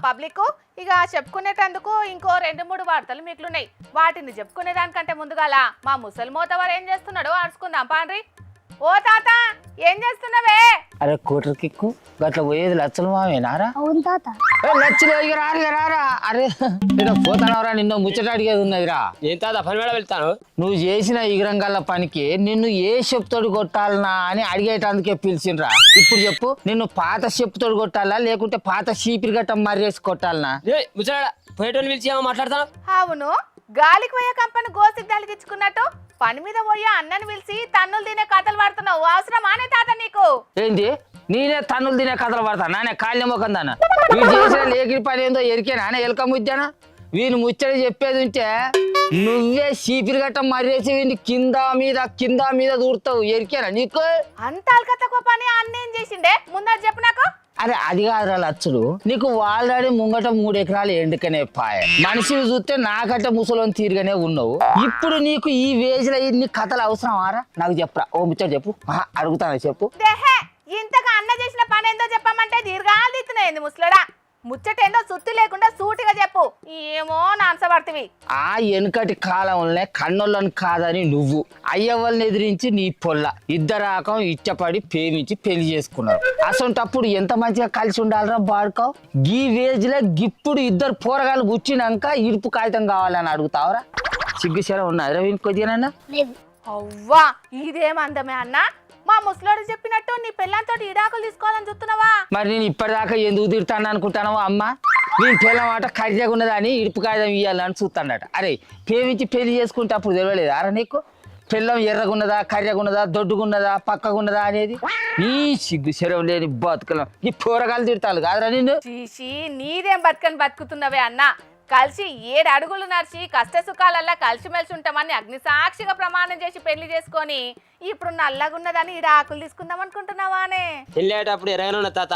Public ఇక చెప్పుకునేటందుకు ఇంకో 2-3 వార్తలు మిగిలినాయి. వాటిని చెప్పుకునే దానికంటే ముందుగాల మా ముసలి మోతవారు ఏం చేస్తున్నాడో అరుచుకుందాం పాండ్రి. ఓ తాత ఏం చేస్తున్నావే? అరే కోటర్ కిక్కు గట్ల పోయేది లచ్చలు మామేనారా? అవును తాత. లచ్చలు ఇక రారా. అరే నేను పోతానవరా, నిన్ను ముచ్చట అడిగేది ఉన్నదిరా. ఏం తాత పని మీద వెళ్తాను? నువ్వు చేసిన ఇగరంగల్ల పనికి నిన్ను ఏ చెప్పుతోడు కొట్టాలనా అని అడిగేటందుకే పిలిచిండ్రా. ఇప్పుడు చెప్పు, నిన్ను పాత చెప్పుతోడు కొట్టాలా లేకుంటే పాత చీపిరి గట్ట మర్రేసి కొట్టాలనా? ముచ్చట పోయేటోని పిలిచి ఏమో మాట్లాడతాను. అవును, గాలికి పోయే కంపని గోసికి తలిగించుకున్నట్టు పని మీద పోయే అన్నని పిలిచి తన్నులు తినే కథలు పడుతున్నావు. అవసరమానే తాత నీకు? ఏంటి నేనే తన్నులు తినే కథలు పడతా? నానే కాళ్ళ మొఖం దానా? వీడు చేసిన లేకిడి పని ఏందో ఎరికేనా? ఎలక ముద్దానా? వీని ముచ్చడి చెప్పేది ఉంటే నువ్వే చీపిరి గట్ట మర్రేసి వీడిని కింద మీద దూరుతావు. ఎరికేనా నీకు? అంత అల్కతకో పని అన్నేం చేసిండే ముందర చెప్పు నాకు. అరే అది కాదురా లచ్చుడు, నీకు ఆల్రెడీ ముంగట 3 ఎకరాలు ఎండుకనే పాయ. మనిషిని చూస్తే నాకంటే ముసలోని తీరుగానే ఉన్నావు. ఇప్పుడు నీకు ఈ వేజ్లో ఇన్ని కథలు అవసరం ఆరా? నాకు చెప్పరా, ఓ ముచ్చట చెప్పు. అడుగుతాను చెప్పు. దేహే ఇంతగా అన్న చేసిన పని ఏందో చెప్పమంటే దీర్ఘాలు తీస్తున్నాయింది ముసలోడా. ముచ్చటేందో సుత్తి లేకుండా సూటిగా చెప్పు. ఏమో నాన్సపడుతుంది. ఆ వెనుకటి కాలంలోనే కన్నోళ్ళని కాదని నువ్వు అయ్యవాళ్ళని ఎదిరించి నీ పొల్ల ఇద్దరాకం ఇచ్చపడి ప్రేమించి పెళ్లి చేసుకున్నారు. అసొంటప్పుడు ఎంత మంచిగా కలిసి ఉండాలరా బాడుకావు. గీ వేజ్లో గిప్పుడు ఇద్దరు పోరగాళ్ళు కూర్చున్నాక ఇడుపు కాగితం కావాలని అడుగుతావరా? సిగ్గుశరం ఉన్నదిరా వీనికి కొద్దిగానన్నా? అవ్వా ఇదేమందమే అన్న, మా ముసలోడు చెప్పినట్టు నీ పెళ్ళంతో ఇడాకులు తీసుకోవాలని చూస్తున్నావా? మరి నేను ఇప్పటిదాకా ఎందుకు తిడతాను అనుకుంటానో అమ్మ? నేను పిల్లం మాట ఖరీదాగా ఉన్నదని ఇడుపు కాగితం ఇవ్వాలని చూస్తాడట. అరే ప్రేమించి పెళ్లి చేసుకుంటే అప్పుడు తెలియలేదు అరా నీకు? పిల్లం ఎర్రగున్నదా, కర్రగున్నదా, దొడ్డుగున్నదా, పక్కగున్నదా అనేది? నీ సిగ్గు శరం లేని బతుకలం ఈ పోరగాలు తిడతాను కాదురా నిన్ను? చీసి నీదేం బతుకని బతుకుతున్నవే అన్న. కలిసి 7 అడుగులు నడిచి కష్ట సుఖాలల్లా కలిసిమెలిసి ఉంటామని అగ్ని సాక్షిగా ప్రమాణం చేసి పెళ్లి చేసుకొని ఇప్పుడు నల్లగున్నదని ఈడ ఆకులు తీసుకుందాం అనుకుంటున్నావానే? పెళ్లి అయ్యేటప్పుడు ఎరగానే ఉన్న తాత,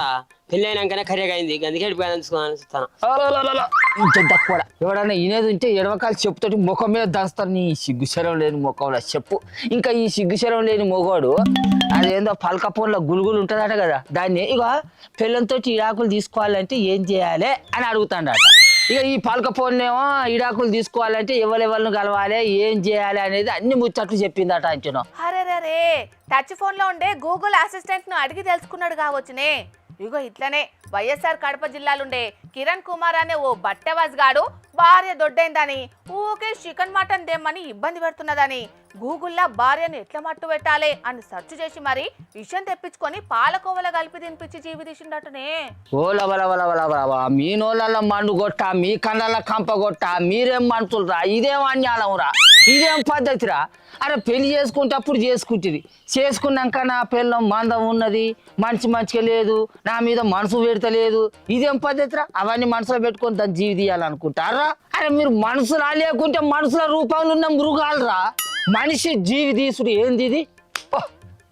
పెళ్లి అయినాకనే ఖరీగా అయింది. అందుకే చూస్తాను. ఎవడన్నా ఇనేది ఉంటే ఎడవకాలు చెప్పుతోటి ముఖం మీద దంచుతారు. నీ సిగ్గుశరం లేని ముఖంలో చెప్పు. ఇంకా ఈ సిగ్గుశరం లేని మొగోడు అదేందో పలకపోన్లో గులుగులు ఉంటుందట కదా, దాన్ని ఇక పిల్లలతో ఇడాకులు తీసుకోవాలంటే ఏం చేయాలి అని అడుగుతాడట. ఇక ఈ పలకపోన్నేమో ఇడాకులు తీసుకోవాలంటే ఎవరెవరిని కలవాలి, ఏం చేయాలి అనేది అన్ని ముచ్చట్లు చెప్పిందట అంటున్నాం. అరే టచ్ ఫోన్ లో ఉండే గూగుల్ అసిస్టెంట్ ను అడిగి తెలుసుకున్నాడు కావచ్చునే. ఇగో ఇట్లనే వైఎస్ఆర్ కడప జిల్లాలుండే కిరణ్ కుమార్ అనే ఓ బట్టెవాజ్ గాడు భార్య దొడ్డైందని ఊకే చికెన్ మటన్ దేమ్మని ఇబ్బంది పెడుతున్నదని గూగుల్లో భార్యను ఎట్లా మట్టు పెట్టాలి అని సెర్చ్ చేసి మరి విషయం తెప్పించుకొని పాలకోవల కలిపి తినిపించి జీవి తీసిండటనే. ఓ లవలవలవలవలవా, మీ నోళ్ళ మండు కొట్ట, మీ కళ్ళ కంప కొట్ట, మీరేం మనుషులరా? ఇదేం అన్యాయం రా, ఇదేం పద్ధతిరా? అరే పెళ్లి చేసుకుంటప్పుడు చేసుకుంటుంది, చేసుకున్నాక నా పిల్లం మందం ఉన్నది, మంచిగా లేదు, నా మీద మనసు పెడతలేదు, ఇదేం పద్ధతిరా? అవన్నీ మనసులో పెట్టుకొని దాన్ని జీవి తీయాలనుకుంటారా? అరే మీరు మనసులా లేకుంటే మనుషుల రూపంలో ఉన్న మృగాలరా. మనిషి జీవి తీసుడు ఏంది ఇది?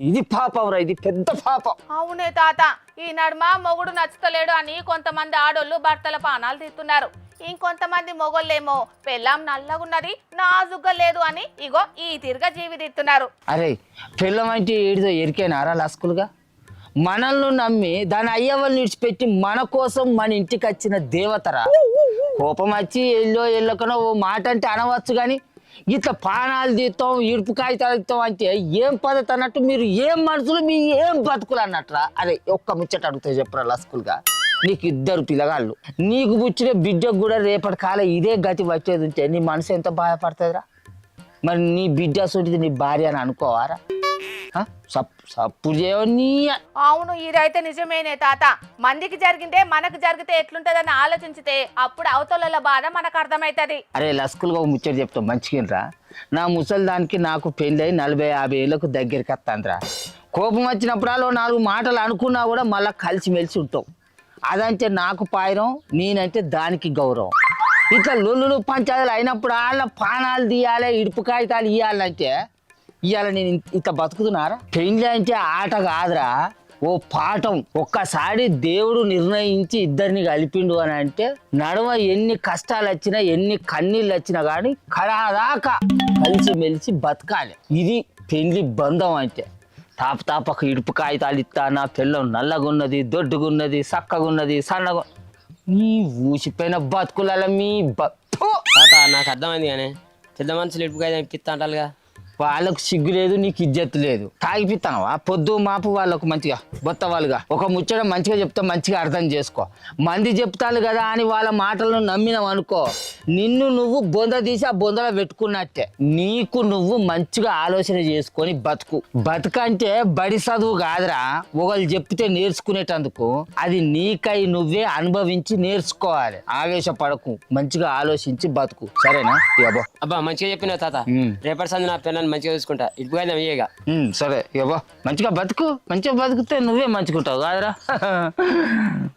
ఇది పాపం రా, ఇది పెద్ద పాపం. అవునే తాత, ఈ నడుమ మొగుడు నచ్చుతలేడు అని కొంతమంది ఆడోళ్ళు భర్తల పానాలు తీస్తున్నారు. ఇంకొంతమంది మొగోళ్ళేమో పెళ్ళాం నల్లగున్నది నాజుగ్గా లేదు అని ఇగో ఈ తిరగ జీవి తీస్తున్నారు. అరే పిల్లం అంటే ఏడిదో ఎరికేనారా లస్కులుగా? మనల్ని నమ్మి దాని అయ్యవాళ్ళని విడిచిపెట్టి మన కోసం మన ఇంటికి వచ్చిన దేవతరా. కోపం వచ్చి ఎల్లకనో ఓ మాట అంటే అనవచ్చు, కానీ ఇట్లా పానాలు తీస్తాం, ఇడుపు కాగితాలు తీస్తాం అంటే ఏం పద్ధతి అన్నట్టు? మీరు ఏం మనుషులు, మీ ఏం బతుకులు అన్నట్రా? అరే ఒక్క ముచ్చట అడుగుతా చెప్పరా లస్కులుగా? నీకు 2 పిల్లగాళ్ళు, నీకు పుచ్చిన బిడ్డకు కూడా రేపటి కాలం ఇదే గతి వచ్చేది ఉంటే నీ మనసు ఎంత బాధపడుతుందిరా? మరి నీ బిడ్డ సొంటిది నీ భార్య అని అనుకోవారా? సప్పుడు చేయని. అవును ఇదైతే నిజమేనే తాత. మందికి జరిగిందే మనకు జరిగితే ఎట్లుంటదని ఆలోచించితే అప్పుడు అవతల బాధ మనకు అర్థమవుతుంది. అరే లస్కులుగా ఒక ముచ్చట చెప్తాం మంచిగా. నా ముసలి దానికి నాకు పెళ్ళి 40-50 ఏళ్ళకు దగ్గరికి వస్తాంద్రా. కోపం వచ్చినప్పుడు 4 మాటలు అనుకున్నా కూడా మళ్ళీ కలిసిమెలిసి ఉంటాం. అదంటే నాకు పాయరం, నేనంటే దానికి గౌరవం. ఇట్లా లొల్లులు పంచాయతీలు అయినప్పుడు వాళ్ళ పానాలు తీయాలి, ఇడుపు కాగితాలు ఇవ్వాలంటే ఇవాళ నేను ఇంత బతుకుతున్నారా? పెళ్ళి అంటే ఆట కాదురా, ఓ పాఠం. ఒక్కసారి దేవుడు నిర్ణయించి ఇద్దరిని కలిపిండు అని అంటే నడుమ ఎన్ని కష్టాలు వచ్చినా, ఎన్ని కన్నీళ్ళు వచ్చినా కానీ కడాదాకా కలిసి మెలిసి బతకాలి. ఇది పెళ్లి బంధం అంటే. తాపక ఇడుపు కాగితాలు ఇస్తా, నా పిల్లం నల్లగున్నది, దొడ్డుగున్నది, సక్కగున్నది, సన్నగా నీ ఊసిపోయిన బతుకుల మీ తాత నాకు అర్థమైంది కానీ పెద్ద మనుషులు ఇటుకాయ ఇప్పిస్తా అంటారుగా వాళ్ళకు సిగ్గు లేదు, నీకు ఇజ్జత్ లేదు. తాగిపిస్తానవా పొద్దు మాపు వాళ్ళకు మంచిగా బొత్తవాళ్ళుగా ఒక ముచ్చట మంచిగా చెప్తా, మంచిగా అర్థం చేసుకో. మంది చెప్తాను కదా అని వాళ్ళ మాటలను నమ్మినావు అనుకో, నిన్ను నువ్వు బొంద తీసి ఆ బొందలో పెట్టుకున్నట్టే. నీకు నువ్వు మంచిగా ఆలోచన చేసుకొని బతుకు. బతుకంటే బడి చదువు కాదురా, ఒకళ్ళు చెప్తే నేర్చుకునేటందుకు. అది నీకై నువ్వే అనుభవించి నేర్చుకోవాలి. ఆవేశపడకు, మంచిగా ఆలోచించి బతుకు. సరేనా? ఇక అబ్బా మంచిగా చెప్పినా తాత. రేపటి సంది నా పిల్లల్ని మంచిగా చూసుకుంటా. ఇటుకాయ ఇయ్యగా. సరే ఇవ్వ, మంచిగా బతుకు. మంచిగా బతుకుతే నువ్వే మంచుకుంటావు కాదురా.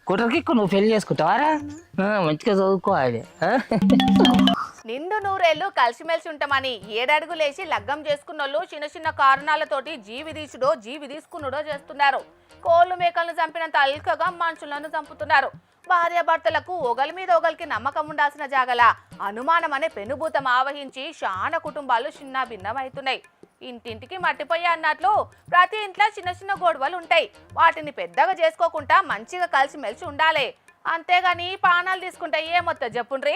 కుట్రకి నువ్వు పెళ్లి చేసుకుంటావారా? మంచిగా చదువుకోవాలి. నిండు నూరేళ్లు కలిసిమెలిసి ఉంటామని 7 అడుగులేసి లగ్గం చేసుకున్నోళ్ళు చిన్న చిన్న కారణాలతోటి జీవి తీసుకున్నాడో చేస్తున్నారు. కోళ్ళు మేకలను చంపినంత అల్కగా మనుషులను చంపుతున్నారు. భార్యాభర్తలకు ఒకరి మీద ఒకరికి నమ్మకం ఉండాల్సిన జాగల అనుమానం అనే పెనుభూతం ఆవహించి చాలా కుటుంబాలు చిన్న భిన్నమవుతున్నాయి. ఇంటింటికి మట్టిపోయి అన్నట్లు ప్రతి ఇంట్లో చిన్న చిన్న గొడవలు ఉంటాయి. వాటిని పెద్దగా చేసుకోకుండా మంచిగా కలిసిమెలిసి ఉండాలి. అంతేగాని పానాలు తీసుకుంటే ఏమొత్త చెప్పుండ్రి.